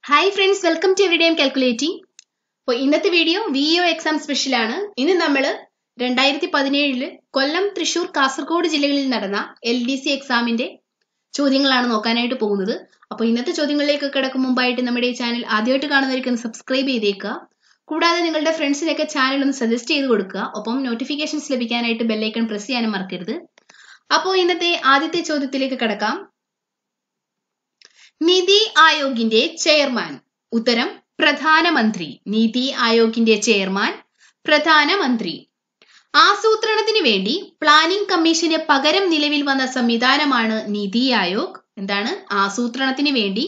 Hi friends, welcome to everyday calculating. അപ്പോൾ ഇന്നത്തെ video VEO exam special ആണ്. ഇന്ന് നമ്മൾ 2017 കൊല്ലം, തൃശൂർ, കാസർഗോഡ് ജില്ലകളിൽ നടന്ന LDC എക്സാമിന്റെ ചോദ്യങ്ങളാണ് നോക്കാനായിട്ട് പോകുന്നത്. അപ്പോൾ ഇന്നത്തെ ചോദ്യങ്ങളിലേക്ക് കിടക്കും മുമ്പായിട്ട് നമ്മുടെ ഈ ചാനൽ ആദ്യമായിട്ട് കാണുന്നവർക്ക് ഒന്ന് സബ്സ്ക്രൈബ് ചെയ്തേക്കുക. കൂടാതെ നിങ്ങളുടെ ഫ്രണ്ട്സിനൊക്കെ ചാനൽ ഒന്ന് സജസ്റ്റ് ചെയ്ത് കൊടുക്കുക. ഒപ്പം നോട്ടിഫിക്കേഷൻസ് ലഭിക്കാനായിട്ട് ബെല്ലൈക്കൺ പ്രസ് ചെയ്യാനും മറക്കരുത്. അപ്പോൾ ഇന്നത്തെ ആദ്യത്തെ ചോദ്യത്തിലേക്ക് കിടക്കാം. നിതി ആയോഗിന്റെ ചെയർമാൻ. ഉത്തരം പ്രധാനമന്ത്രി. നീതി ആയോഗിന്റെ ചെയർമാൻ പ്രധാനമന്ത്രി. ആസൂത്രണത്തിന് വേണ്ടി പ്ലാനിംഗ് കമ്മീഷന് പകരം നിലവിൽ വന്ന സംവിധാനമാണ് നിതി ആയോഗ്. എന്താണ്? ആസൂത്രണത്തിന് വേണ്ടി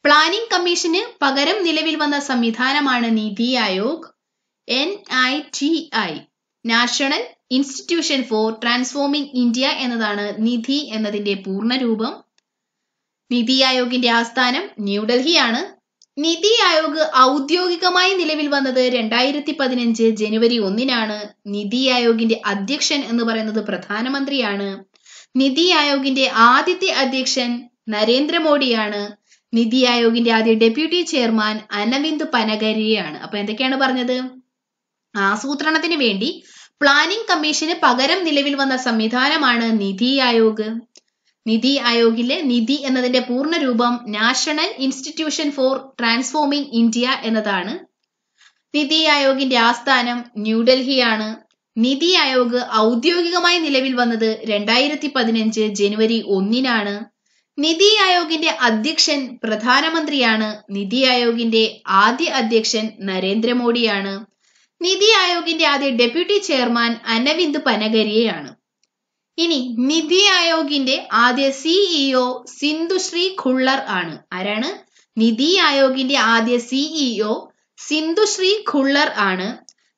പ്ലാനിംഗ് കമ്മീഷന് പകരം നിലവിൽ വന്ന സംവിധാനമാണ് NITI Aayog. NITI, national institution for transforming India എന്നതാണ് നിധി എന്നതിന്റെ പൂർണ്ണരൂപം. നിതി ആയോഗിന്റെ ആസ്ഥാനം ന്യൂഡൽഹിയാണ്. നിതി ആയോഗ് ഔദ്യോഗികമായി നിലവിൽ വന്നത് 2015 ജനുവരി 1-നാണ്. നിതി ആയോഗിന്റെ അധ്യക്ഷൻ എന്ന് പറയുന്നത് പ്രധാനമന്ത്രിയാണ്. നിതി ആയോഗിന്റെ ആദ്യത്തെ അധ്യക്ഷൻ നരേന്ദ്രമോദിയാണ്. നിതി ആയോഗിന്റെ ആദ്യ ഡെപ്യൂട്ടി ചെയർമാൻ അരവിന്ദ് പനഗരിയയാണ്. അപ്പൊ എന്തൊക്കെയാണ് പറഞ്ഞത്? ആസൂത്രണത്തിന് വേണ്ടി പ്ലാനിംഗ് കമ്മീഷന് പകരം നിലവിൽ വന്ന സംവിധാനമാണ് നിതി ആയോഗ്. നിതി ആയോഗിലെ നിധി എന്നതിന്റെ പൂർണ്ണരൂപം national institution for transforming India എന്നതാണ്. നിതി ആയോഗിന്റെ ആസ്ഥാനം ന്യൂഡൽഹിയാണ്. നിതി ആയോഗ് ഔദ്യോഗികമായി നിലവിൽ വന്നത് 2015 ജനുവരി 1-നാണ്. നിതി ആയോഗിന്റെ അധ്യക്ഷൻ പ്രധാനമന്ത്രിയാണ്. നിതി ആയോഗിന്റെ ആദ്യ അധ്യക്ഷൻ നരേന്ദ്രമോദിയാണ്. നിതി ആയോഗിന്റെ ആദ്യ ഡെപ്യൂട്ടി ചെയർമാൻ അരവിന്ദ് പനഗരിയയാണ്. ഇനി നിതി ആയോഗിന്റെ ആദ്യ CEO സിന്ധുശ്രീ ഖുള്ളർ ആണ്. ആരാണ്? നിതി ആയോഗിന്റെ ആദ്യ CEO സിന്ധുശ്രീ ഖുള്ളർ ആണ്.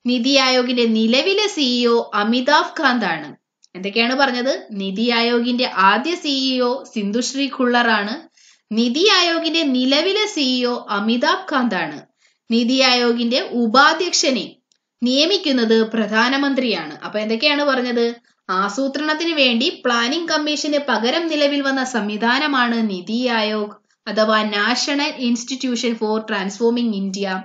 നിതി ആയോഗിന്റെ നിലവിലെ CEO അമിതാഭ് കാന്ത് ആണ്. എന്തൊക്കെയാണ് പറഞ്ഞത്? നിതി ആയോഗിന്റെ ആദ്യ CEO സിന്ധുശ്രീ ഖുള്ളർ ആണ്. നിതി ആയോഗിന്റെ നിലവിലെ CEO അമിതാഭ് കാന്ത് ആണ്. നിതി ആയോഗിന്റെ ഉപാധ്യക്ഷനെ നിയമിക്കുന്നത് പ്രധാനമന്ത്രിയാണ്. അപ്പൊ എന്തൊക്കെയാണ് പറഞ്ഞത്? ആസൂത്രണത്തിന് വേണ്ടി പ്ലാനിംഗ് കമ്മീഷന് പകരം നിലവിൽ വന്ന സംവിധാനമാണ് നിതി ആയോഗ് അഥവാ national institution for transforming India.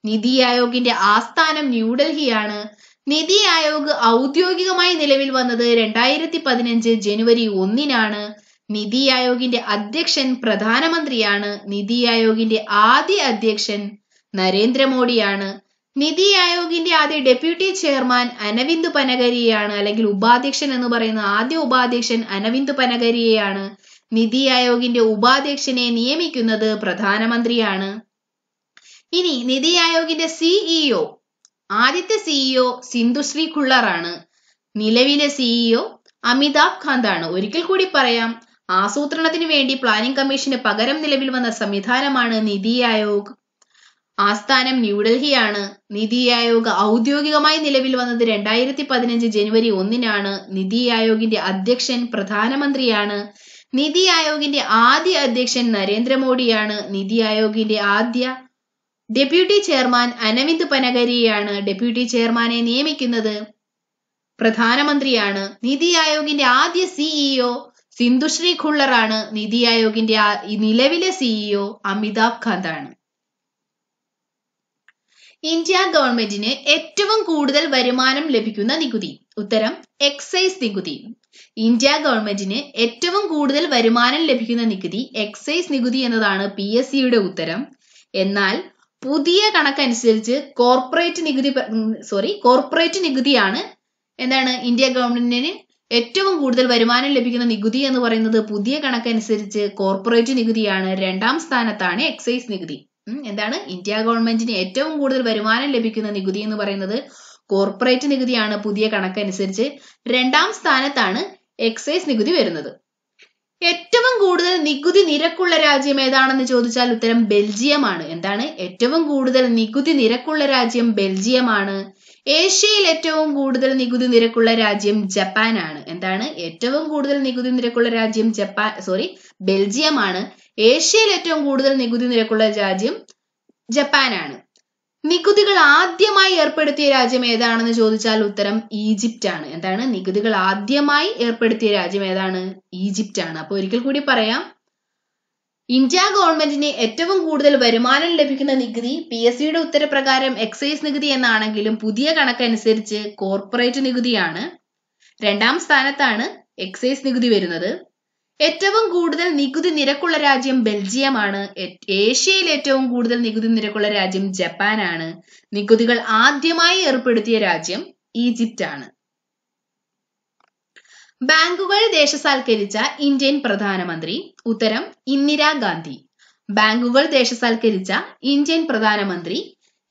NITI ആയോഗിന്റെ ആസ്ഥാനം ന്യൂഡൽഹിയാണ്. നിതി ആയോഗ് ഔദ്യോഗികമായി നിലവിൽ വന്നത് 2015 ജനുവരി 1-നാണ്. നിതി ആയോഗിന്റെ അധ്യക്ഷൻ പ്രധാനമന്ത്രിയാണ്. നിതി ആയോഗിന്റെ ആദ്യ അധ്യക്ഷൻ നരേന്ദ്രമോദിയാണ്. നിതി ആയോഗിന്റെ ആദ്യ ഡെപ്യൂട്ടി ചെയർമാൻ അരവിന്ദ് പനഗരിയയാണ്. അല്ലെങ്കിൽ ഉപാധ്യക്ഷൻ എന്ന് പറയുന്ന ആദ്യ ഉപാധ്യക്ഷൻ അരവിന്ദ് പനഗരിയയാണ്. നിതി ആയോഗിന്റെ ഉപാധ്യക്ഷനെ നിയമിക്കുന്നത് പ്രധാനമന്ത്രിയാണ്. ഇനി നിതി ആയോഗിന്റെ CEO, ആദ്യത്തെ CEO സിന്ധുശ്രീ ഖുള്ളർ ആണ്. നിലവിലെ CEO അമിതാഭ് കാന്ത് ആണ്. ഒരിക്കൽ കൂടി പറയാം, ആസൂത്രണത്തിന് വേണ്ടി പ്ലാനിംഗ് കമ്മീഷന് പകരം നിലവിൽ വന്ന സംവിധാനമാണ് നിതി ആയോഗ്. ആസ്ഥാനം ന്യൂഡൽഹിയാണ്. നിതി ആയോഗ് ഔദ്യോഗികമായി നിലവിൽ വന്നത് 2015 ജനുവരി 1-നാണ്. നിതി ആയോഗിന്റെ അധ്യക്ഷൻ പ്രധാനമന്ത്രിയാണ്. നിതി ആയോഗിന്റെ ആദ്യ അധ്യക്ഷൻ നരേന്ദ്രമോദിയാണ്. നിതി ആയോഗിന്റെ ആദ്യ ഡെപ്യൂട്ടി ചെയർമാൻ അരവിന്ദ് പനഗരിയയാണ്. ഡെപ്യൂട്ടി ചെയർമാനെ നിയമിക്കുന്നത് പ്രധാനമന്ത്രിയാണ്. നിതി ആയോഗിന്റെ ആദ്യ CEO സിന്ധുശ്രീ ഖുള്ളർ ആണ്. നിതി ആയോഗിന്റെ നിലവിലെ CEO അമിതാഭ് കാന്ത് ആണ്. ഇന്ത്യ ഗവൺമെന്റിന് ഏറ്റവും കൂടുതൽ വരുമാനം ലഭിക്കുന്ന നികുതി. ഉത്തരം എക്സൈസ് നികുതി. ഇന്ത്യ ഗവൺമെന്റിന് ഏറ്റവും കൂടുതൽ വരുമാനം ലഭിക്കുന്ന നികുതി എക്സൈസ് നികുതി എന്നതാണ് PSCയുടെ ഉത്തരം. എന്നാൽ പുതിയ കണക്കനുസരിച്ച് കോർപ്പറേറ്റ് നികുതിയാണ് എന്താണ് ഇന്ത്യ ഗവൺമെന്റിന് ഏറ്റവും കൂടുതൽ വരുമാനം ലഭിക്കുന്ന നികുതി എന്ന് പറയുന്നത്. പുതിയ കണക്കനുസരിച്ച് കോർപ്പറേറ്റ് നികുതിയാണ്. 2-ാം സ്ഥാനത്താണ് എക്സൈസ് നികുതി. എന്താണ്? ഇന്ത്യ ഗവൺമെന്റിന് ഏറ്റവും കൂടുതൽ വരുമാനം ലഭിക്കുന്ന നികുതി എന്ന് പറയുന്നത് കോർപ്പറേറ്റ് നികുതിയാണ്. പുതിയ കണക്കനുസരിച്ച് 2-ാം സ്ഥാനത്താണ് എക്സൈസ് നികുതി വരുന്നത്. ഏറ്റവും കൂടുതൽ നികുതി നിരക്കുള്ള രാജ്യം ഏതാണെന്ന് ചോദിച്ചാൽ ഉത്തരം ബെൽജിയമാണ്. എന്താണ്? ഏറ്റവും കൂടുതൽ നികുതി നിരക്കുള്ള രാജ്യം ബെൽജിയമാണ്. ഏഷ്യയിൽ ഏറ്റവും കൂടുതൽ നികുതി നിരക്കുള്ള രാജ്യം ജപ്പാനാണ്. എന്താണ്? ഏറ്റവും കൂടുതൽ നികുതി നിരക്കുള്ള രാജ്യം ബെൽജിയമാണ്. ഏഷ്യയിൽ ഏറ്റവും കൂടുതൽ നികുതി നിരക്കുള്ള രാജ്യം ജപ്പാനാണ്. നികുതികൾ ആദ്യമായി ഏർപ്പെടുത്തിയ രാജ്യം ഏതാണെന്ന് ചോദിച്ചാൽ ഉത്തരം ഈജിപ്റ്റ് ആണ്. എന്താണ്? നികുതികൾ ആദ്യമായി ഏർപ്പെടുത്തിയ രാജ്യം ഏതാണ്? ഈജിപ്റ്റ് ആണ്. അപ്പൊ ഒരിക്കൽ കൂടി പറയാം, ഇന്ത്യ ഗവൺമെന്റിന് ഏറ്റവും കൂടുതൽ വരുമാനം ലഭിക്കുന്ന നികുതി PSCയുടെ ഉത്തരപ്രകാരം എക്സൈസ് നികുതി എന്നാണെങ്കിലും പുതിയ കണക്കനുസരിച്ച് കോർപ്പറേറ്റ് നികുതിയാണ്. 2ാം സ്ഥാനത്താണ് എക്സൈസ് നികുതി വരുന്നത്. ഏറ്റവും കൂടുതൽ നികുതി നിരക്കുള്ള രാജ്യം ബെൽജിയമാണ്. ഏഷ്യയിൽ ഏറ്റവും കൂടുതൽ നികുതി നിരക്കുള്ള രാജ്യം ജപ്പാനാണ്. നികുതികൾ ആദ്യമായി ഏർപ്പെടുത്തിയ രാജ്യം ഈജിപ്റ്റ് ആണ്. ബാങ്കുകൾ ദേശസാൽക്കരിച്ച ഇന്ത്യൻ പ്രധാനമന്ത്രി. ഉത്തരം ഇന്ദിരാഗാന്ധി. ബാങ്കുകൾ ദേശസാൽക്കരിച്ച ഇന്ത്യൻ പ്രധാനമന്ത്രി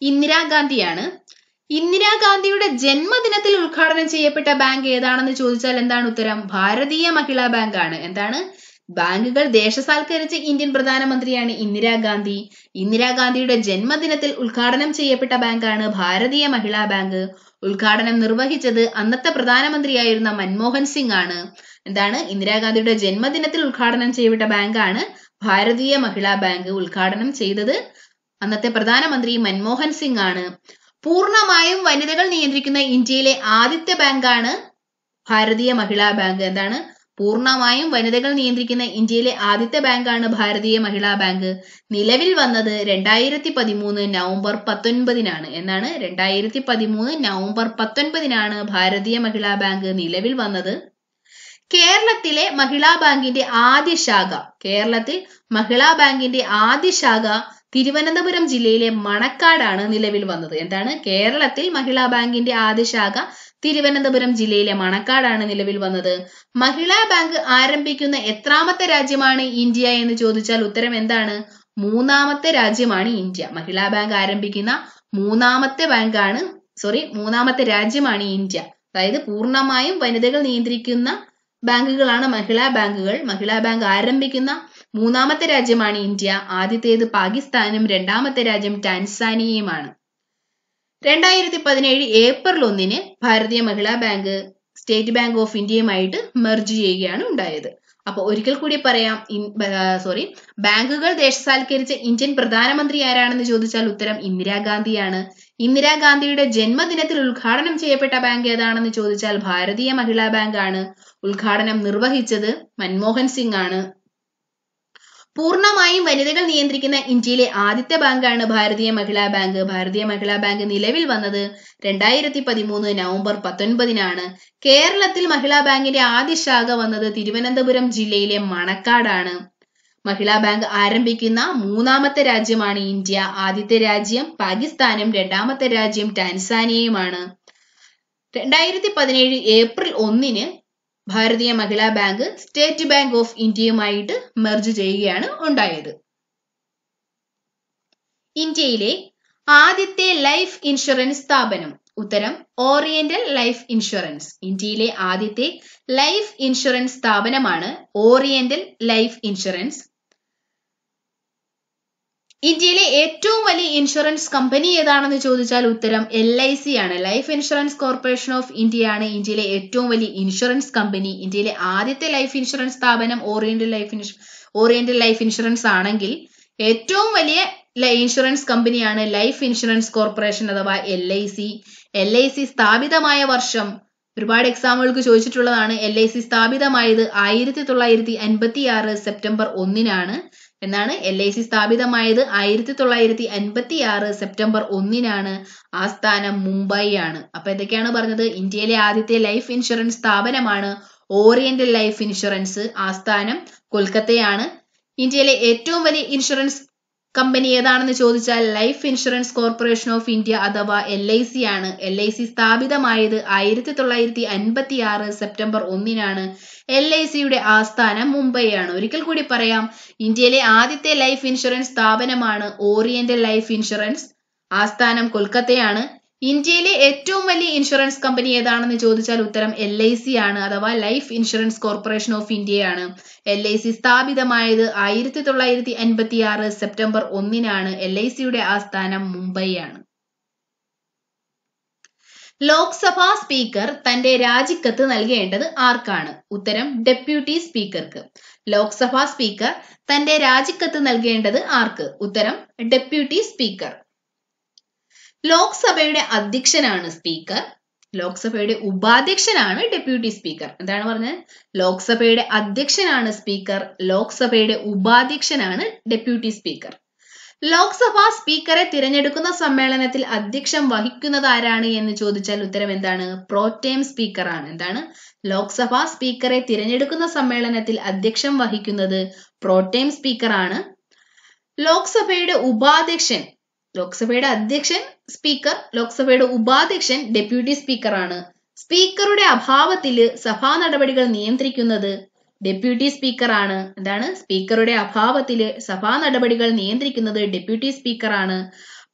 ഇന്ദിരാഗാന്ധിയാണ്. ഇന്ദിരാഗാന്ധിയുടെ ജന്മദിനത്തിൽ ഉദ്ഘാടനം ചെയ്യപ്പെട്ട ബാങ്ക് ഏതാണെന്ന് ചോദിച്ചാൽ എന്താണ് ഉത്തരം? ഭാരതീയ മഹിളാ ബാങ്ക് ആണ്. എന്താണ്? ബാങ്കുകൾ ദേശസാൽക്കരിച്ച ഇന്ത്യൻ പ്രധാനമന്ത്രിയാണ് ഇന്ദിരാഗാന്ധി. ഇന്ദിരാഗാന്ധിയുടെ ജന്മദിനത്തിൽ ഉദ്ഘാടനം ചെയ്യപ്പെട്ട ബാങ്കാണ് ഭാരതീയ മഹിളാ ബാങ്ക്. ഉദ്ഘാടനം നിർവഹിച്ചത് അന്നത്തെ പ്രധാനമന്ത്രിയായിരുന്ന മൻമോഹൻ സിംഗ് ആണ്. എന്താണ്? ഇന്ദിരാഗാന്ധിയുടെ ജന്മദിനത്തിൽ ഉദ്ഘാടനം ചെയ്യപ്പെട്ട ബാങ്കാണ് ഭാരതീയ മഹിളാ ബാങ്ക്. ഉദ്ഘാടനം ചെയ്തത് അന്നത്തെ പ്രധാനമന്ത്രി മൻമോഹൻ സിംഗ് ആണ്. പൂർണ്ണമായും വനിതകൾ നിയന്ത്രിക്കുന്ന ഇന്ത്യയിലെ ആദ്യത്തെ ബാങ്കാണ് ഭാരതീയ മഹിളാ ബാങ്ക്. എന്താണ്? പൂർണ്ണമായും വനിതകൾ നിയന്ത്രിക്കുന്ന ഇന്ത്യയിലെ ആദ്യത്തെ ബാങ്കാണ് ഭാരതീയ മഹിളാ ബാങ്ക്. നിലവിൽ വന്നത് 2013 നവംബർ 19 എന്നാണ്. 2013 നവംബർ 19 ഭാരതീയ മഹിളാ ബാങ്ക് നിലവിൽ വന്നത്. കേരളത്തിലെ മഹിളാ ബാങ്കിന്റെ ആദ്യ ശാഖ തിരുവനന്തപുരം ജില്ലയിലെ മണക്കാടാണ് നിലവിൽ വന്നത്. എന്താണ്? കേരളത്തിൽ മഹിളാ ബാങ്കിന്റെ ആദ്യ ശാഖ തിരുവനന്തപുരം ജില്ലയിലെ മണക്കാടാണ് നിലവിൽ വന്നത്. മഹിളാ ബാങ്ക് ആരംഭിക്കുന്ന എത്രാമത്തെ രാജ്യമാണ് ഇന്ത്യ എന്ന് ചോദിച്ചാൽ ഉത്തരം എന്താണ്? 3ാമത്തെ രാജ്യമാണ് ഇന്ത്യ. മഹിളാ ബാങ്ക് ആരംഭിക്കുന്ന മൂന്നാമത്തെ രാജ്യമാണ് ഇന്ത്യ. അതായത് പൂർണ്ണമായും വനിതകൾ നിയന്ത്രിക്കുന്ന ബാങ്കുകളാണ് മഹിളാ ബാങ്കുകൾ. മഹിളാ ബാങ്ക് ആരംഭിക്കുന്ന 3ാമത്തെ രാജ്യമാണ് ഇന്ത്യ. ആദ്യത്തേത് പാകിസ്ഥാനും 2ാമത്തെ രാജ്യം ടാൻസാനിയയുമാണ്. 2017 April 1 Bharatiya Mahila Bank State Bank of ഇന്ത്യയുമായിട്ട് മെർജ് ചെയ്യുകയാണ് ഉണ്ടായത്. അപ്പൊ ഒരിക്കൽ കൂടി പറയാം, ബാങ്കുകൾ ദേശസാൽക്കരിച്ച ഇന്ത്യൻ പ്രധാനമന്ത്രി ആരാണെന്ന് ചോദിച്ചാൽ ഉത്തരം ഇന്ദിരാഗാന്ധിയാണ്. ഇന്ദിരാഗാന്ധിയുടെ ജന്മദിനത്തിൽ ഉദ്ഘാടനം ചെയ്യപ്പെട്ട ബാങ്ക് ഏതാണെന്ന് ചോദിച്ചാൽ ഭാരതീയ മഹിളാ ബാങ്ക് ആണ്. ഉദ്ഘാടനം നിർവഹിച്ചത് മൻമോഹൻ സിംഗ് ആണ്. പൂർണ്ണമായും വനിതകൾ നിയന്ത്രിക്കുന്ന ഇന്ത്യയിലെ ആദ്യത്തെ ബാങ്കാണ് ഭാരതീയ മഹിളാ ബാങ്ക്. ഭാരതീയ മഹിളാ ബാങ്ക് നിലവിൽ വന്നത് 2013 നവംബർ 19 കേരളത്തിൽ മഹിളാ ബാങ്കിന്റെ ആദ്യ ശാഖ വന്നത് തിരുവനന്തപുരം ജില്ലയിലെ മണക്കാടാണ്. മഹിളാ ബാങ്ക് ആരംഭിക്കുന്ന 3ാമത്തെ രാജ്യമാണ് ഇന്ത്യ. ആദ്യത്തെ രാജ്യം പാകിസ്ഥാനും 2ാമത്തെ രാജ്യം ടാൻസാനിയയുമാണ്. 2017 April 1 Bharatiya Mahila Bank State Bank of ഇന്ത്യയുമായിട്ട് മെർജ് ചെയ്യുകയാണ് ഉണ്ടായത്. ഇന്ത്യയിലെ ആദ്യത്തെ ലൈഫ് ഇൻഷുറൻസ് സ്ഥാപനം. ഉത്തരം ഓറിയന്റൽ ലൈഫ് ഇൻഷുറൻസ്. ഇന്ത്യയിലെ ആദ്യത്തെ ലൈഫ് ഇൻഷുറൻസ് സ്ഥാപനമാണ് ഓറിയന്റൽ ലൈഫ് ഇൻഷുറൻസ്. ഇന്ത്യയിലെ ഏറ്റവും വലിയ ഇൻഷുറൻസ് കമ്പനി ഏതാണെന്ന് ചോദിച്ചാൽ ഉത്തരം LIC ആണ്. Life insurance corporation of India ആണ് ഇന്ത്യയിലെ ഏറ്റവും വലിയ ഇൻഷുറൻസ് കമ്പനി. ഇന്ത്യയിലെ ആദ്യത്തെ ലൈഫ് ഇൻഷുറൻസ് സ്ഥാപനം ഓറിയന്റൽ ലൈഫ് ഇൻഷുറൻസ് ആണെങ്കിൽ ഏറ്റവും വലിയ ഇൻഷുറൻസ് കമ്പനിയാണ് ലൈഫ് ഇൻഷുറൻസ് കോർപ്പറേഷൻ അഥവാ LIC. LIC സ്ഥാപിതമായ വർഷം ഒരുപാട് എക്സാമുകൾക്ക് ചോദിച്ചിട്ടുള്ളതാണ്. LIC സ്ഥാപിതമായത് 1956 സെപ്റ്റംബർ 1 എന്നാണ്. LIC സ്ഥാപിതമായത് 1956 സെപ്റ്റംബർ 1 ആസ്ഥാനം മുംബൈ ആണ്. അപ്പൊ എന്തൊക്കെയാണ് പറഞ്ഞത്? ഇന്ത്യയിലെ ആദ്യത്തെ ലൈഫ് ഇൻഷുറൻസ് സ്ഥാപനമാണ് ഓറിയന്റൽ ലൈഫ് ഇൻഷുറൻസ്. ആസ്ഥാനം കൊൽക്കത്തയാണ്. ഇന്ത്യയിലെ ഏറ്റവും വലിയ ഇൻഷുറൻസ് കമ്പനി ഏതാണെന്ന് ചോദിച്ചാൽ life insurance corporation of India അഥവാ LIC ആണ്. LIC സ്ഥാപിതമായത് 1956 സെപ്റ്റംബർ 1 LICയുടെ ആസ്ഥാനം മുംബൈ ആണ്. ഒരിക്കൽ കൂടി പറയാം, ഇന്ത്യയിലെ ആദ്യത്തെ ലൈഫ് ഇൻഷുറൻസ് സ്ഥാപനമാണ് ഓറിയന്റൽ ലൈഫ് ഇൻഷുറൻസ്. ആസ്ഥാനം കൊൽക്കത്തയാണ്. ഇന്ത്യയിലെ ഏറ്റവും വലിയ ഇൻഷുറൻസ് കമ്പനി ഏതാണെന്ന് ചോദിച്ചാൽ ഉത്തരം LIC ആണ് അഥവാ ലൈഫ് ഇൻഷുറൻസ് കോർപ്പറേഷൻ ഓഫ് ഇന്ത്യയാണ്. LIC സ്ഥാപിതമായത് 1956 സെപ്റ്റംബർ 1 LICയുടെ ആസ്ഥാനം മുംബൈ ആണ്. ലോക്സഭാ സ്പീക്കർ തന്റെ രാജിക്കത്ത് നൽകേണ്ടത് ആർക്കാണ്? ഉത്തരം ഡെപ്യൂട്ടി സ്പീക്കർക്ക്. ലോക്സഭാ സ്പീക്കർ തന്റെ രാജിക്കത്ത് നൽകേണ്ടത് ആർക്ക്? ഉത്തരം deputy speaker. ലോക്സഭയുടെ അധ്യക്ഷനാണ് speaker. ലോക്സഭയുടെ ഉപാധ്യക്ഷനാണ് deputy speaker. എന്താണ് പറഞ്ഞത്? ലോക്സഭയുടെ അധ്യക്ഷനാണ് സ്പീക്കർ, ലോക്സഭയുടെ ഉപാധ്യക്ഷനാണ് ഡെപ്യൂട്ടി സ്പീക്കർ. ലോക്സഭാ സ്പീക്കറെ തിരഞ്ഞെടുക്കുന്ന സമ്മേളനത്തിൽ അധ്യക്ഷം വഹിക്കുന്നത് ആരാണ് എന്ന് ചോദിച്ചാൽ ഉത്തരം എന്താണ്? പ്രോടേം സ്പീക്കർ ആണ്. എന്താണ്? ലോക്സഭാ സ്പീക്കറെ തിരഞ്ഞെടുക്കുന്ന സമ്മേളനത്തിൽ അധ്യക്ഷം വഹിക്കുന്നത് പ്രോടേം സ്പീക്കർ ആണ്. ലോക്സഭയുടെ ഉപാധ്യക്ഷൻ, ലോക്സഭയുടെ അധ്യക്ഷൻ സ്പീക്കർ, ലോക്സഭയുടെ ഉപാധ്യക്ഷൻ ഡെപ്യൂട്ടി സ്പീക്കർ ആണ്. സ്പീക്കറുടെ അഭാവത്തില് സഭാ നടപടികൾ നിയന്ത്രിക്കുന്നത് ഡെപ്യൂട്ടി സ്പീക്കർ ആണ്. എന്താണ്? സ്പീക്കറുടെ അഭാവത്തില് സഭാ നടപടികൾ നിയന്ത്രിക്കുന്നത് ഡെപ്യൂട്ടി സ്പീക്കർ ആണ്.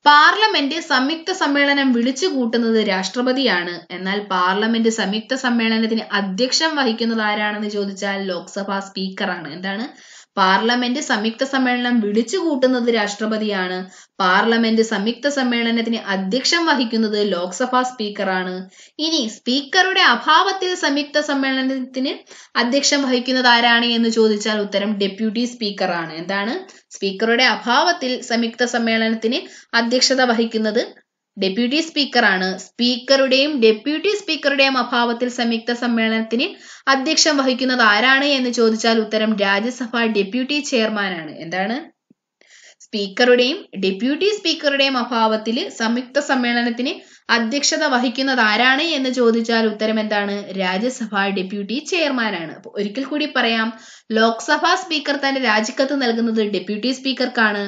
പാർലമെന്റ് സംയുക്ത സമ്മേളനം വിളിച്ചു കൂട്ടുന്നത് രാഷ്ട്രപതിയാണ്. എന്നാൽ പാർലമെന്റ് സംയുക്ത സമ്മേളനത്തിന് അധ്യക്ഷം വഹിക്കുന്നത് ആരാണെന്ന് ചോദിച്ചാൽ ലോക്സഭാ സ്പീക്കർ ആണ്. എന്താണ്? പാർലമെന്റ് സംയുക്ത സമ്മേളനം വിളിച്ചു കൂട്ടുന്നത് രാഷ്ട്രപതിയാണ്. പാർലമെന്റ് സംയുക്ത സമ്മേളനത്തിന് അധ്യക്ഷം വഹിക്കുന്നത് ലോക്സഭാ സ്പീക്കർ ആണ്. ഇനി സ്പീക്കറുടെ അഭാവത്തിൽ സംയുക്ത സമ്മേളനത്തിന് അധ്യക്ഷം വഹിക്കുന്നത് ആരാണ് എന്ന് ചോദിച്ചാൽ ഉത്തരം ഡെപ്യൂട്ടി സ്പീക്കർ ആണ്. എന്താണ്? സ്പീക്കറുടെ അഭാവത്തിൽ സംയുക്ത സമ്മേളനത്തിന് അധ്യക്ഷത വഹിക്കുന്നത് ഡെപ്യൂട്ടി സ്പീക്കർ ആണ്. സ്പീക്കറുടെയും ഡെപ്യൂട്ടി സ്പീക്കറുടെയും അഭാവത്തിൽ സംയുക്ത സമ്മേളനത്തിന് അധ്യക്ഷം വഹിക്കുന്നത് ആരാണ് എന്ന് ചോദിച്ചാൽ ഉത്തരം രാജ്യസഭ ഡെപ്യൂട്ടി ചെയർമാൻ ആണ്. എന്താണ്? സ്പീക്കറുടെയും ഡെപ്യൂട്ടി സ്പീക്കറുടെയും അഭാവത്തിൽ സംയുക്ത സമ്മേളനത്തിന് അധ്യക്ഷത വഹിക്കുന്നത് ആരാണ് എന്ന് ചോദിച്ചാൽ ഉത്തരം എന്താണ്? രാജ്യസഭ ഡെപ്യൂട്ടി ചെയർമാൻ ആണ്. അപ്പൊ ഒരിക്കൽ കൂടി പറയാം, ലോക്സഭാ സ്പീക്കർ തന്റെ രാജിക്കത്ത് നൽകുന്നത് deputy സ്പീക്കർക്കാണ്.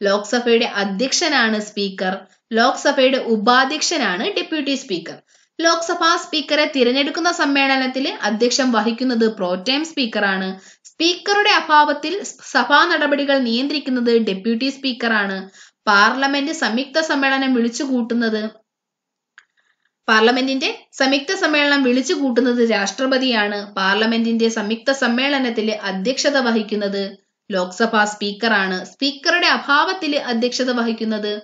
ലോക്സഭയുടെ അധ്യക്ഷനാണ് speaker, ലോക്സഭയുടെ ഉപാധ്യക്ഷനാണ് deputy speaker. Lok Sabha സ്പീക്കറെ തിരഞ്ഞെടുക്കുന്ന സമ്മേളനത്തിൽ അധ്യക്ഷം വഹിക്കുന്നത് പ്രോടേം സ്പീക്കർ ആണ്. സ്പീക്കറുടെ അഭാവത്തിൽ സഭാ നടപടികൾ നിയന്ത്രിക്കുന്നത് ഡെപ്യൂട്ടി സ്പീക്കർ ആണ്. പാർലമെന്റ് സംയുക്ത സമ്മേളനം വിളിച്ചു കൂട്ടുന്നത് രാഷ്ട്രപതിയാണ്. പാർലമെന്റിന്റെ സംയുക്ത സമ്മേളനത്തിൽ അധ്യക്ഷത വഹിക്കുന്നത് ലോക്സഭാ സ്പീക്കർ ആണ്. സ്പീക്കറുടെ അഭാവത്തിൽ അധ്യക്ഷത വഹിക്കുന്നത്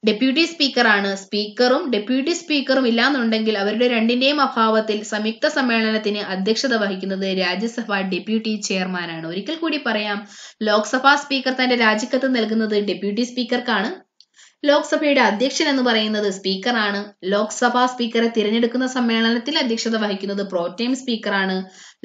ഡെപ്യൂട്ടി സ്പീക്കർ ആണ്. സ്പീക്കറും ഡെപ്യൂട്ടി സ്പീക്കറും ഇല്ലാന്നുണ്ടെങ്കിൽ അവരുടെ രണ്ടിന്റെയും അഭാവത്തിൽ സംയുക്ത സമ്മേളനത്തിന് അധ്യക്ഷത വഹിക്കുന്നത് രാജ്യസഭ ഡെപ്യൂട്ടി ചെയർമാൻ ആണ്. ഒരിക്കൽ കൂടി പറയാം, ലോക്സഭാ സ്പീക്കർ തന്റെ രാജിക്കത്ത് നൽകുന്നത് ഡെപ്യൂട്ടി സ്പീക്കർക്കാണ്. ലോക്സഭയുടെ അധ്യക്ഷൻ എന്ന് പറയുന്നത് സ്പീക്കർ ആണ്. ലോക്സഭാ സ്പീക്കറെ തിരഞ്ഞെടുക്കുന്ന സമ്മേളനത്തിൽ അധ്യക്ഷത വഹിക്കുന്നത് പ്രോടേം സ്പീക്കർ ആണ്.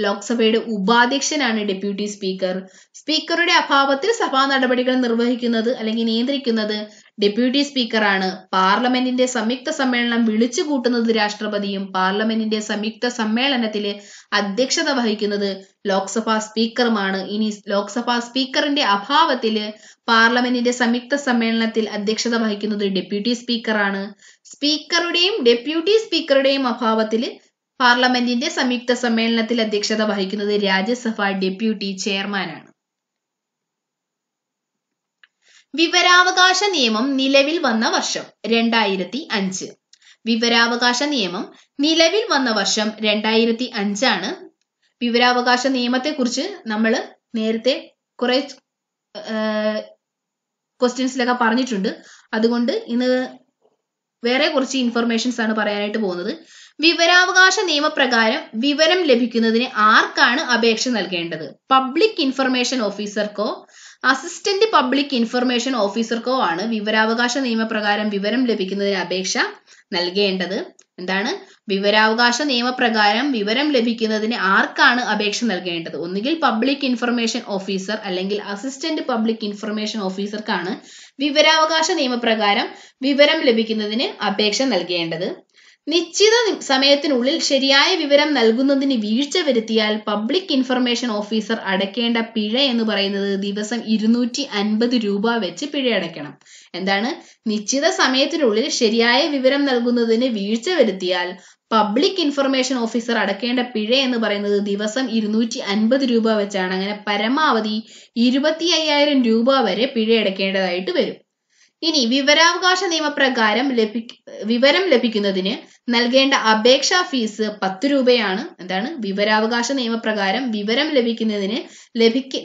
ലോക്സഭയുടെ ഉപാധ്യക്ഷനാണ് ഡെപ്യൂട്ടി സ്പീക്കർ. സ്പീക്കറുടെ അഭാവത്തിൽ സഭാ നടപടികൾ നിർവഹിക്കുന്നത് അല്ലെങ്കിൽ നിയന്ത്രിക്കുന്നത് ഡെപ്യൂട്ടി സ്പീക്കർ ആണ്. പാർലമെന്റിന്റെ സംയുക്ത സമ്മേളനം വിളിച്ചു കൂട്ടുന്നത് രാഷ്ട്രപതിയും പാർലമെന്റിന്റെ സംയുക്ത സമ്മേളനത്തില് അധ്യക്ഷത വഹിക്കുന്നത് ലോക്സഭാ സ്പീക്കറുമാണ്. ഇനി ലോക്സഭാ സ്പീക്കറിന്റെ അഭാവത്തില് പാർലമെന്റിന്റെ സംയുക്ത സമ്മേളനത്തിൽ അധ്യക്ഷത വഹിക്കുന്നത് ഡെപ്യൂട്ടി സ്പീക്കർ ആണ്. സ്പീക്കറുടെയും ഡെപ്യൂട്ടി സ്പീക്കറുടെയും അഭാവത്തില് പാർലമെന്റിന്റെ സംയുക്ത സമ്മേളനത്തിൽ അധ്യക്ഷത വഹിക്കുന്നത് രാജ്യസഭ ഡെപ്യൂട്ടി ചെയർമാൻ ആണ്. വിവരാവകാശ നിയമം നിലവിൽ വന്ന വർഷം 2005. വിവരാവകാശ നിയമം നിലവിൽ വന്ന വർഷം 2005 ആണ്. വിവരാവകാശ നിയമത്തെ കുറിച്ച് നമ്മൾ നേരത്തെ കുറെ ക്വസ്റ്റ്യൻസിലൊക്കെ പറഞ്ഞിട്ടുണ്ട്. അതുകൊണ്ട് ഇന്ന് വേറെ കുറച്ച് ഇൻഫർമേഷൻസ് ആണ് പറയാനായിട്ട് പോകുന്നത്. വിവരാവകാശ നിയമപ്രകാരം വിവരം ലഭിക്കുന്നതിന് ആർക്കാണ് അപേക്ഷ നൽകേണ്ടത്? പബ്ലിക് ഇൻഫർമേഷൻ ഓഫീസർക്കോ അസിസ്റ്റന്റ് പബ്ലിക് ഇൻഫർമേഷൻ ഓഫീസർക്കോ ആണ് വിവരാവകാശ നിയമപ്രകാരം വിവരം ലഭിക്കുന്നതിന് അപേക്ഷ നൽകേണ്ടത്. എന്താണ്? വിവരാവകാശ നിയമപ്രകാരം വിവരം ലഭിക്കുന്നതിന് ആർക്കാണ് അപേക്ഷ നൽകേണ്ടത്? ഒന്നുകിൽ പബ്ലിക് ഇൻഫർമേഷൻ ഓഫീസർ അല്ലെങ്കിൽ അസിസ്റ്റന്റ് പബ്ലിക് ഇൻഫർമേഷൻ ഓഫീസർക്കാണ് വിവരാവകാശ നിയമപ്രകാരം വിവരം ലഭിക്കുന്നതിന് അപേക്ഷ നൽകേണ്ടത്. നിശ്ചിത സമയത്തിനുള്ളിൽ ശരിയായ വിവരം നൽകുന്നതിന് വീഴ്ച വരുത്തിയാൽ പബ്ലിക് ഇൻഫർമേഷൻ ഓഫീസർ അടയ്ക്കേണ്ട പിഴ എന്ന് പറയുന്നത് ദിവസം 250 രൂപ വെച്ച് പിഴ അടയ്ക്കണം. എന്താണ്? നിശ്ചിത സമയത്തിനുള്ളിൽ ശരിയായ വിവരം നൽകുന്നതിന് വീഴ്ച വരുത്തിയാൽ പബ്ലിക് ഇൻഫർമേഷൻ ഓഫീസർ അടയ്ക്കേണ്ട പിഴ എന്ന് പറയുന്നത് ദിവസം 250 രൂപ വെച്ചാണ്. അങ്ങനെ പരമാവധി 25,000 രൂപ വരെ പിഴ അടയ്ക്കേണ്ടതായിട്ട് വരും. ഇനി വിവരാവകാശ നിയമപ്രകാരം വിവരം ലഭിക്കുന്നതിന് നൽകേണ്ട അപേക്ഷാ ഫീസ് 10 രൂപയാണ്. എന്താണ്? വിവരാവകാശ നിയമപ്രകാരം വിവരം ലഭിക്കുന്നതിന്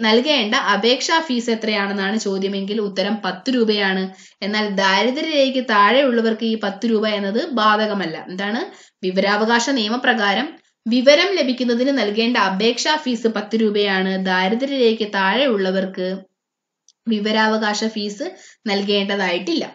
നൽകേണ്ട അപേക്ഷാ ഫീസ് എത്രയാണെന്നാണ് ചോദ്യമെങ്കിൽ ഉത്തരം 10 രൂപയാണ്. എന്നാൽ ദാരിദ്ര്യരേഖയ്ക്ക് താഴെയുള്ളവർക്ക് ഈ 10 രൂപ എന്നത് ബാധകമല്ല. എന്താണ്? വിവരാവകാശ നിയമപ്രകാരം വിവരം ലഭിക്കുന്നതിന് നൽകേണ്ട അപേക്ഷാ ഫീസ് 10 രൂപയാണ്. ദാരിദ്ര്യരേഖയ്ക്ക് താഴെയുള്ളവർക്ക് വിവരാവകാശ ഫീസ് നൽകേണ്ടതായിട്ടില്ല.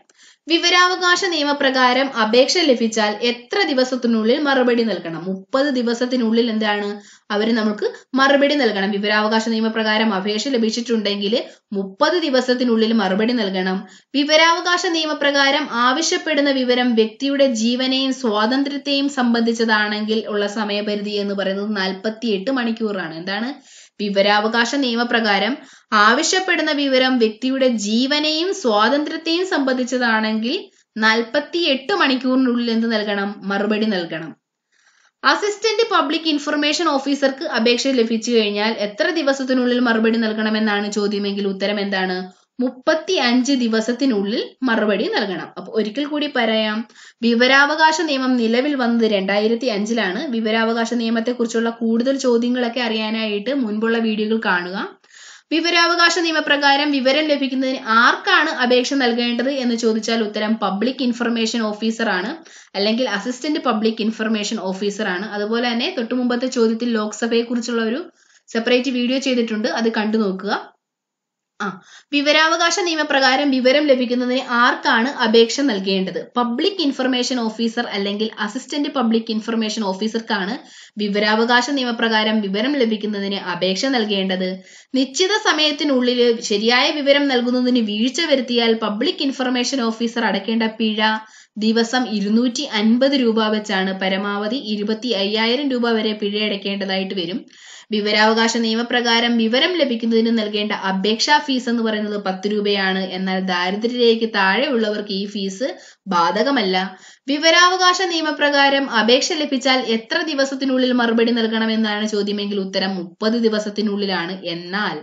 വിവരാവകാശ നിയമപ്രകാരം അപേക്ഷ ലഭിച്ചാൽ എത്ര ദിവസത്തിനുള്ളിൽ മറുപടി നൽകണം? 30 ദിവസത്തിനുള്ളിൽ എന്താണ് അവര് നമുക്ക് മറുപടി നൽകണം. വിവരാവകാശ നിയമപ്രകാരം അപേക്ഷ ലഭിച്ചിട്ടുണ്ടെങ്കിൽ 30 ദിവസത്തിനുള്ളിൽ മറുപടി നൽകണം. വിവരാവകാശ നിയമപ്രകാരം ആവശ്യപ്പെടുന്ന വിവരം വ്യക്തിയുടെ ജീവനെയും സ്വാതന്ത്ര്യത്തെയും സംബന്ധിച്ചതാണെങ്കിൽ ഉള്ള സമയപരിധി എന്ന് പറയുന്നത് 48 മണിക്കൂറാണ്. എന്താണ്? വിവരാവകാശ നിയമപ്രകാരം ആവശ്യപ്പെടുന്ന വിവരം വ്യക്തിയുടെ ജീവനെയും സ്വാതന്ത്ര്യത്തെയും സംബന്ധിച്ചതാണെങ്കിൽ 48 മണിക്കൂറിനുള്ളിൽ എന്ത് നൽകണം? മറുപടി നൽകണം. അസിസ്റ്റന്റ് പബ്ലിക് ഇൻഫർമേഷൻ ഓഫീസർക്ക് അപേക്ഷ ലഭിച്ചു കഴിഞ്ഞാൽ എത്ര ദിവസത്തിനുള്ളിൽ മറുപടി നൽകണമെന്നാണ് ചോദ്യമെങ്കിൽ ഉത്തരം എന്താണ്? 35 ദിവസത്തിനുള്ളിൽ മറുപടി നൽകണം. അപ്പൊ ഒരിക്കൽ കൂടി പറയാം, വിവരാവകാശ നിയമം നിലവിൽ വന്നത് 2005-ലാണ്. വിവരാവകാശ നിയമത്തെക്കുറിച്ചുള്ള കൂടുതൽ ചോദ്യങ്ങളൊക്കെ അറിയാനായിട്ട് മുൻപുള്ള വീഡിയോകൾ കാണുക. വിവരാവകാശ നിയമപ്രകാരം വിവരം ലഭിക്കുന്നതിന് ആർക്കാണ് അപേക്ഷ നൽകേണ്ടത് എന്ന് ചോദിച്ചാൽ ഉത്തരം പബ്ലിക് ഇൻഫർമേഷൻ ഓഫീസർ ആണ്, അല്ലെങ്കിൽ അസിസ്റ്റന്റ് പബ്ലിക് ഇൻഫർമേഷൻ ഓഫീസർ ആണ്. അതുപോലെ തന്നെ തൊട്ടു മുമ്പത്തെ ചോദ്യത്തിൽ ലോക്സഭയെ കുറിച്ചുള്ള ഒരു സെപ്പറേറ്റ് വീഡിയോ ചെയ്തിട്ടുണ്ട്, അത് കണ്ടു നോക്കുക. വിവരാവകാശ നിയമപ്രകാരം വിവരം ലഭിക്കുന്നതിന് ആർക്കാണ് അപേക്ഷ നൽകേണ്ടത്? പബ്ലിക് ഇൻഫർമേഷൻ ഓഫീസർ അല്ലെങ്കിൽ അസിസ്റ്റന്റ് പബ്ലിക് ഇൻഫർമേഷൻ ഓഫീസർക്കാണ് വിവരാവകാശ നിയമപ്രകാരം വിവരം ലഭിക്കുന്നതിന് അപേക്ഷ നൽകേണ്ടത്. നിശ്ചിത സമയത്തിനുള്ളിൽ ശരിയായ വിവരം നൽകുന്നതിന് വീഴ്ച വരുത്തിയാൽ പബ്ലിക് ഇൻഫർമേഷൻ ഓഫീസർ അടയ്ക്കേണ്ട പിഴ ദിവസം 250 രൂപ വെച്ചാണ്. പരമാവധി 25,000 രൂപ വരെ പിഴ അടയ്ക്കേണ്ടതായിട്ട് വരും. വിവരാവകാശ നിയമപ്രകാരം വിവരം ലഭിക്കുന്നതിന് നൽകേണ്ട അപേക്ഷാ ഫീസ് എന്ന് പറയുന്നത് 10 രൂപയാണ്. എന്നാൽ ദാരിദ്ര്യരേഖയ്ക്ക് താഴെയുള്ളവർക്ക് ഈ ഫീസ് ബാധകമല്ല. വിവരാവകാശ നിയമപ്രകാരം അപേക്ഷ ലഭിച്ചാൽ എത്ര ദിവസത്തിനുള്ളിൽ മറുപടി നൽകണമെന്നാണ് ചോദ്യമെങ്കിൽ ഉത്തരം 30 ദിവസത്തിനുള്ളിലാണ്. എന്നാൽ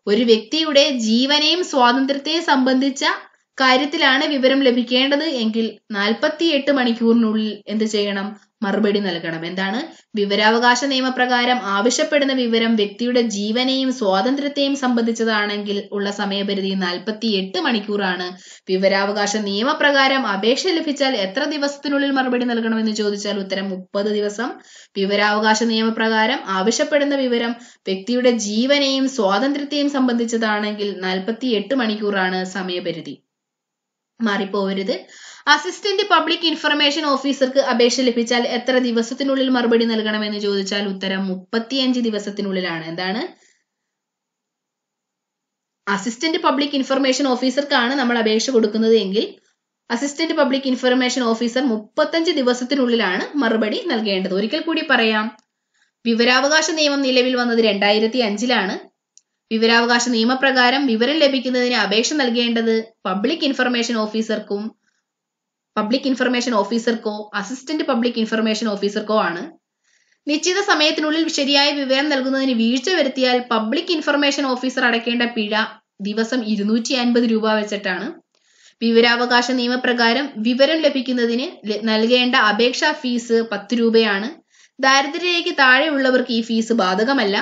ഒരു വ്യക്തിയുടെ ജീവനെയും സ്വാതന്ത്ര്യത്തെയും സംബന്ധിച്ച കാര്യത്തിലാണ് വിവരം ലഭിക്കേണ്ടത് എങ്കിൽ 48 മണിക്കൂറിനുള്ളിൽ എന്ത് ചെയ്യണം? മറുപടി നൽകണം. എന്താണ്? വിവരാവകാശ നിയമപ്രകാരം ആവശ്യപ്പെടുന്ന വിവരം വ്യക്തിയുടെ ജീവനെയും സ്വാതന്ത്ര്യത്തെയും സംബന്ധിച്ചതാണെങ്കിൽ ഉള്ള സമയപരിധി 48 മണിക്കൂറാണ്. വിവരാവകാശ നിയമപ്രകാരം അപേക്ഷ ലഭിച്ചാൽ എത്ര ദിവസത്തിനുള്ളിൽ മറുപടി നൽകണമെന്ന് ചോദിച്ചാൽ ഉത്തരം 30 ദിവസം. വിവരാവകാശ നിയമപ്രകാരം ആവശ്യപ്പെടുന്ന വിവരം വ്യക്തിയുടെ ജീവനെയും സ്വാതന്ത്ര്യത്തെയും സംബന്ധിച്ചതാണെങ്കിൽ 48 മണിക്കൂറാണ് സമയപരിധി. മാറിപ്പോവരുത്. അസിസ്റ്റന്റ് പബ്ലിക് ഇൻഫർമേഷൻ ഓഫീസർക്ക് അപേക്ഷ ലഭിച്ചാൽ എത്ര ദിവസത്തിനുള്ളിൽ മറുപടി നൽകണമെന്ന് ചോദിച്ചാൽ ഉത്തരം 35 ദിവസത്തിനുള്ളിലാണ്. എന്താണ്? അസിസ്റ്റന്റ് പബ്ലിക് ഇൻഫർമേഷൻ ഓഫീസർക്കാണ് നമ്മൾ അപേക്ഷ കൊടുക്കുന്നത് എങ്കിൽ അസിസ്റ്റന്റ് പബ്ലിക് ഇൻഫർമേഷൻ ഓഫീസർ 35 ദിവസത്തിനുള്ളിലാണ് മറുപടി നൽകേണ്ടത്. ഒരിക്കൽ കൂടി പറയാം, വിവരാവകാശ നിയമം നിലവിൽ വന്നത് 2005-ലാണ്. വിവരാവകാശ നിയമപ്രകാരം വിവരം ലഭിക്കുന്നതിന് അപേക്ഷ നൽകേണ്ടത് പബ്ലിക് ഇൻഫർമേഷൻ ഓഫീസർക്കോ അസിസ്റ്റന്റ് പബ്ലിക് ഇൻഫർമേഷൻ ഓഫീസർക്കോ ആണ്. നിശ്ചിത സമയത്തിനുള്ളിൽ ശരിയായ വിവരം നൽകുന്നതിന് വീഴ്ച വരുത്തിയാൽ പബ്ലിക് ഇൻഫർമേഷൻ ഓഫീസർ അടയ്ക്കേണ്ട പിഴ ദിവസം 250 രൂപ വെച്ചിട്ടാണ്. വിവരാവകാശ നിയമപ്രകാരം വിവരം ലഭിക്കുന്നതിന് നൽകേണ്ട അപേക്ഷാ ഫീസ് 10 രൂപയാണ്. ദാരിദ്ര്യരേഖയ്ക്ക് താഴെയുള്ളവർക്ക് ഈ ഫീസ് ബാധകമല്ല.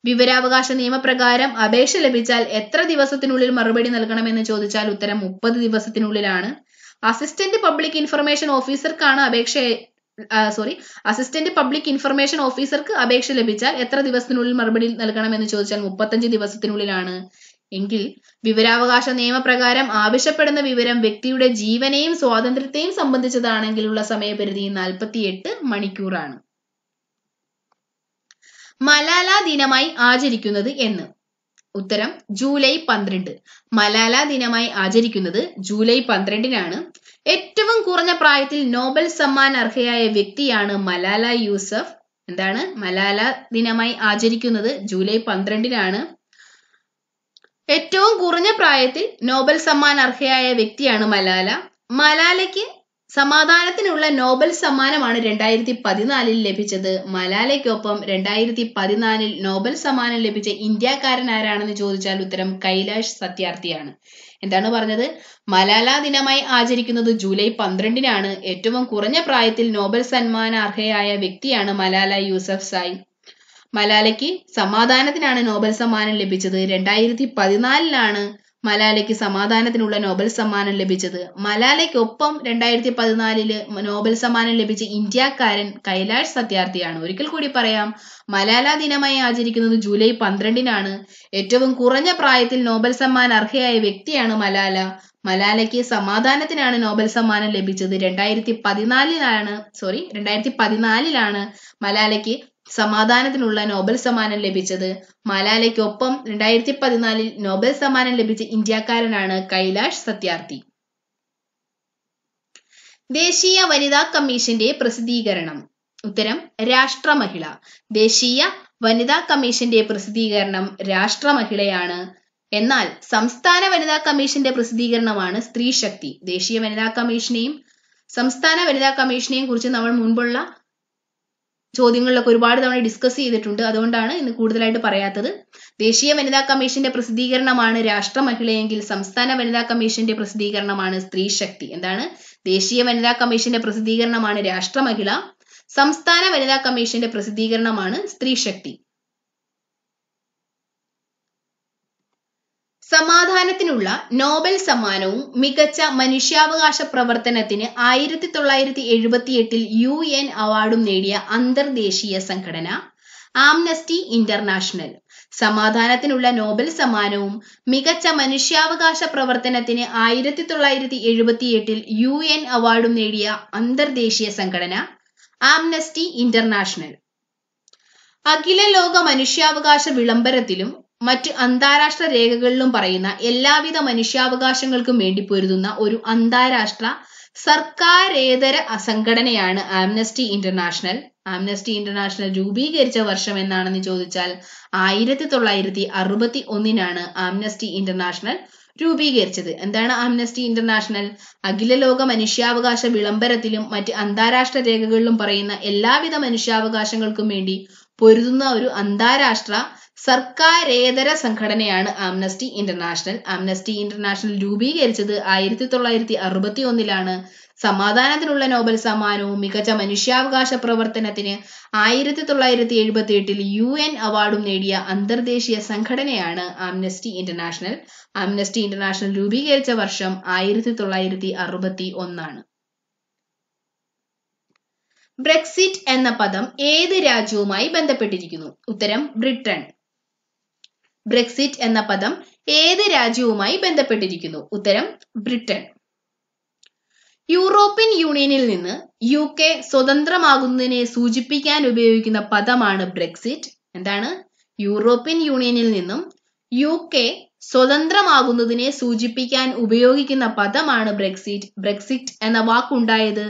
വിവരാവകാശ നിയമപ്രകാരം അപേക്ഷ ലഭിച്ചാൽ എത്ര ദിവസത്തിനുള്ളിൽ മറുപടി നൽകണമെന്ന് ചോദിച്ചാൽ ഉത്തരം 30 ദിവസത്തിനുള്ളിലാണ്. അസിസ്റ്റന്റ് പബ്ലിക് ഇൻഫർമേഷൻ ഓഫീസർക്ക് അപേക്ഷ ലഭിച്ചാൽ എത്ര ദിവസത്തിനുള്ളിൽ മറുപടി നൽകണമെന്ന് ചോദിച്ചാൽ 35 ദിവസത്തിനുള്ളിലാണ്. എങ്കിൽ വിവരാവകാശ നിയമപ്രകാരം ആവശ്യപ്പെടുന്ന വിവരം വ്യക്തിയുടെ ജീവനെയും സ്വാതന്ത്ര്യത്തെയും സംബന്ധിച്ചതാണെങ്കിലുള്ള സമയപരിധി 48 മണിക്കൂറാണ്. മലാല ദിനമായി ആചരിക്കുന്നത് എന്ന്? ഉത്തരം ജൂലൈ 12. മലാല ദിനമായി ആചരിക്കുന്നത് ജൂലൈ 12-നാണ്. ഏറ്റവും കുറഞ്ഞ പ്രായത്തിൽ നോബൽ സമ്മാൻ അർഹയായ വ്യക്തിയാണ് മലാല യൂസഫ്. എന്താണ്? മലാല ദിനമായി ആചരിക്കുന്നത് ജൂലൈ 12-നാണ്. ഏറ്റവും കുറഞ്ഞ പ്രായത്തിൽ നോബൽ സമ്മാൻ അർഹയായ വ്യക്തിയാണ് മലാല. മലാലയ്ക്ക് സമാധാനത്തിനുള്ള നോബൽ സമ്മാനമാണ് 2014 ലഭിച്ചത്. മലാലയ്ക്കൊപ്പം 2014 നോബൽ സമ്മാനം ലഭിച്ച ഇന്ത്യക്കാരൻ ആരാണെന്ന് ചോദിച്ചാൽ ഉത്തരം കൈലാഷ് സത്യാർത്ഥിയാണ്. എന്താണ് പറഞ്ഞത്? മലാല ദിനമായി ആചരിക്കുന്നത് ജൂലൈ 12-നാണ്. ഏറ്റവും കുറഞ്ഞ പ്രായത്തിൽ നോബൽ സമ്മാന അർഹയായ വ്യക്തിയാണ് മലാല യൂസഫ് സായ്. മലാലയ്ക്ക് സമാധാനത്തിനാണ് നോബൽ സമ്മാനം ലഭിച്ചത്. 2014-ലാണ് മലാലയ്ക്ക് സമാധാനത്തിനുള്ള നോബൽ സമ്മാനം ലഭിച്ചത്? മലാലയ്ക്കൊപ്പം 2014 നോബൽ സമ്മാനം ലഭിച്ച ഇന്ത്യക്കാരൻ കൈലാഷ് സത്യാർത്ഥിയാണ്. ഒരിക്കൽ കൂടി പറയാം, മലാല ദിനമായി ആചരിക്കുന്നത് ജൂലൈ 12-നാണ്. ഏറ്റവും കുറഞ്ഞ പ്രായത്തിൽ നോബൽ സമ്മാൻ അർഹയായ വ്യക്തിയാണ് മലാല. മലാലയ്ക്ക് സമാധാനത്തിനാണ് നോബൽ സമ്മാനം ലഭിച്ചത്. 2014-ലാണ് മലാലയ്ക്ക് സമാധാനത്തിനുള്ള നോബൽ സമ്മാനം ലഭിച്ചത്. മലാലയ്ക്കൊപ്പം 2014 നോബൽ സമ്മാനം ലഭിച്ച ഇന്ത്യക്കാരനാണ് കൈലാഷ് സത്യാർത്ഥി. ദേശീയ വനിതാ കമ്മീഷന്റെ പ്രസിദ്ധീകരണം. ഉത്തരം രാഷ്ട്രമഹിള. ദേശീയ വനിതാ കമ്മീഷന്റെ പ്രസിദ്ധീകരണം രാഷ്ട്രമഹിളയാണ്. എന്നാൽ സംസ്ഥാന വനിതാ കമ്മീഷന്റെ പ്രസിദ്ധീകരണമാണ് സ്ത്രീശക്തി. ദേശീയ വനിതാ കമ്മീഷനെയും സംസ്ഥാന വനിതാ കമ്മീഷനെയും കുറിച്ച് നമ്മൾ മുൻപുള്ള ചോദ്യങ്ങളിലൊക്കെ ഒരുപാട് തവണ ഡിസ്കസ് ചെയ്തിട്ടുണ്ട്. അതുകൊണ്ടാണ് ഇന്ന് കൂടുതലായിട്ട് പറയാത്തത്. ദേശീയ വനിതാ കമ്മീഷന്റെ പ്രസിദ്ധീകരണമാണ് രാഷ്ട്രമഹിളയെങ്കിൽ സംസ്ഥാന വനിതാ കമ്മീഷന്റെ പ്രസിദ്ധീകരണമാണ് സ്ത്രീശക്തി. എന്താണ്? ദേശീയ വനിതാ കമ്മീഷന്റെ പ്രസിദ്ധീകരണമാണ് രാഷ്ട്രമഹിള, സംസ്ഥാന വനിതാ കമ്മീഷന്റെ പ്രസിദ്ധീകരണമാണ് സ്ത്രീശക്തി. സമാധാനത്തിനുള്ള നോബൽ സമ്മാനവും മികച്ച മനുഷ്യാവകാശ പ്രവർത്തനത്തിന് 1978 UN അവാർഡും നേടിയ അന്തർദേശീയ സംഘടന ആംനസ്റ്റി ഇന്റർനാഷണൽ. സമാധാനത്തിനുള്ള നോബൽ സമ്മാനവും മികച്ച മനുഷ്യാവകാശ പ്രവർത്തനത്തിന് 1978 UN അവാർഡും നേടിയ അന്തർദേശീയ സംഘടന ആംനസ്റ്റി ഇന്റർനാഷണൽ. അഖില ലോക മനുഷ്യാവകാശ വിളംബരത്തിലും മറ്റ് അന്താരാഷ്ട്ര രേഖകളിലും പറയുന്ന എല്ലാവിധ മനുഷ്യാവകാശങ്ങൾക്കും വേണ്ടി പൊരുതുന്ന ഒരു അന്താരാഷ്ട്ര സർക്കാരേതര സംഘടനയാണ് ആംനസ്റ്റി ഇന്റർനാഷണൽ. ആംനസ്റ്റി ഇന്റർനാഷണൽ രൂപീകരിച്ച വർഷം എന്നാണെന്ന് ചോദിച്ചാൽ 1961-നാണ് ആംനസ്റ്റി ഇന്റർനാഷണൽ രൂപീകരിച്ചത്. എന്താണ് ആംനസ്റ്റി ഇന്റർനാഷണൽ? അഖില ലോക മനുഷ്യാവകാശ വിളംബരത്തിലും മറ്റ് അന്താരാഷ്ട്ര രേഖകളിലും പറയുന്ന എല്ലാവിധ മനുഷ്യാവകാശങ്ങൾക്കും വേണ്ടി പൊരുതുന്ന ഒരു അന്താരാഷ്ട്ര സർക്കാരേതര സംഘടനയാണ് ആംനസ്റ്റി ഇന്റർനാഷണൽ. ആംനസ്റ്റി ഇന്റർനാഷണൽ രൂപീകരിച്ചത് 1961-ലാണ്. സമാധാനത്തിനുള്ള നോബൽ സമ്മാനവും മികച്ച മനുഷ്യാവകാശ പ്രവർത്തനത്തിന് 1978 UN അവാർഡും നേടിയ അന്തർദേശീയ സംഘടനയാണ് ആംനസ്റ്റി ഇന്റർനാഷണൽ. ആംനസ്റ്റി ഇന്റർനാഷണൽ രൂപീകരിച്ച വർഷം 1961-ആണ്. ബ്രെക്സിറ്റ് എന്ന പദം ഏത് രാജ്യവുമായി ബന്ധപ്പെട്ടിരിക്കുന്നു? ഉത്തരം ബ്രിട്ടൻ. ബ്രെക്സിറ്റ് എന്ന പദം ഏത് രാജ്യവുമായി ബന്ധപ്പെട്ടിരിക്കുന്നു? ഉത്തരം ബ്രിട്ടൻ. യൂറോപ്യൻ യൂണിയനിൽ നിന്ന് UK സ്വതന്ത്രമാകുന്നതിനെ സൂചിപ്പിക്കാൻ ഉപയോഗിക്കുന്ന പദമാണ് ബ്രെക്സിറ്റ്. എന്താണ്? യൂറോപ്യൻ യൂണിയനിൽ നിന്നും UK സ്വതന്ത്രമാകുന്നതിനെ സൂചിപ്പിക്കാൻ ഉപയോഗിക്കുന്ന പദമാണ് ബ്രെക്സിറ്റ്. ബ്രെക്സിറ്റ് എന്ന വാക്കുണ്ടായത്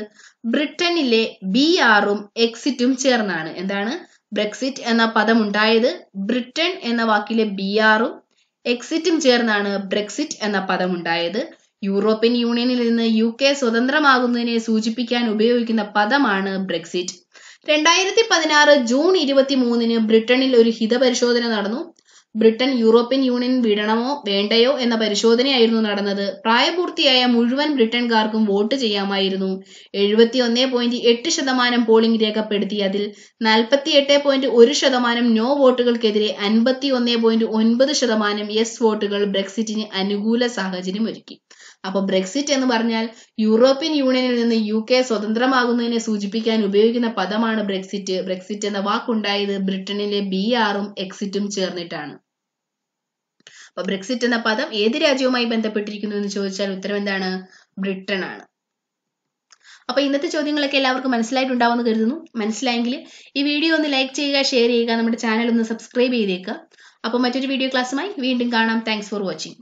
ബ്രിട്ടനിലെ BRഉം എക്സിറ്റും ചേർന്നാണ്. എന്താണ്? ബ്രെക്സിറ്റ് എന്ന പദം ഉണ്ടായത് ബ്രിട്ടൻ എന്ന വാക്കിലെ BRഉം എക്സിറ്റും ചേർന്നാണ് ബ്രെക്സിറ്റ് എന്ന പദം ഉണ്ടായത്. യൂറോപ്യൻ യൂണിയനിൽ നിന്ന് UK സ്വതന്ത്രമാകുന്നതിനെ സൂചിപ്പിക്കാൻ ഉപയോഗിക്കുന്ന പദമാണ് ബ്രെക്സിറ്റ്. 2016 ജൂൺ 23-ന് ബ്രിട്ടനിൽ ഒരു ഹിതപരിശോധന നടന്നു. ബ്രിട്ടൻ യൂറോപ്യൻ യൂണിയൻ വിടണമോ വേണ്ടയോ എന്ന പരിശോധനയായിരുന്നു നടന്നത്. പ്രായപൂർത്തിയായ മുഴുവൻ ബ്രിട്ടൻകാർക്കും വോട്ട് ചെയ്യാമായിരുന്നു. 71.8% പോളിംഗ് രേഖപ്പെടുത്തി. അതിൽ 48.1% നോ വോട്ടുകൾക്കെതിരെ 51.9% യെസ് വോട്ടുകൾ ബ്രെക്സിറ്റിന് അനുകൂല സാഹചര്യം ഒരുക്കി. അപ്പൊ ബ്രെക്സിറ്റ് എന്ന് പറഞ്ഞാൽ യൂറോപ്യൻ യൂണിയനിൽ നിന്ന് UK സ്വതന്ത്രമാകുന്നതിനെ സൂചിപ്പിക്കാൻ ഉപയോഗിക്കുന്ന പദമാണ് ബ്രെക്സിറ്റ്. ബ്രെക്സിറ്റ് എന്ന വാക്കുണ്ടായത് ബ്രിട്ടനിലെ BRഉം എക്സിറ്റും ചേർന്നിട്ടാണ്. അപ്പൊ ബ്രെക്സിറ്റ് എന്ന പദം ഏത് രാജ്യവുമായി ബന്ധപ്പെട്ടിരിക്കുന്നു എന്ന് ചോദിച്ചാൽ ഉത്തരം എന്താണ്? ബ്രിട്ടൻ ആണ്. അപ്പൊ ഇന്നത്തെ ചോദ്യങ്ങളൊക്കെ എല്ലാവർക്കും മനസ്സിലായിട്ടുണ്ടാവുമെന്ന് കരുതുന്നു. മനസ്സിലായെങ്കിൽ ഈ വീഡിയോ ഒന്ന് ലൈക്ക് ചെയ്യുക, ഷെയർ ചെയ്യുക, നമ്മുടെ ചാനൽ ഒന്ന് സബ്സ്ക്രൈബ് ചെയ്തേക്കുക. അപ്പോൾ മറ്റൊരു വീഡിയോ ക്ലാസ്സുമായി വീണ്ടും കാണാം. Thanks for watching.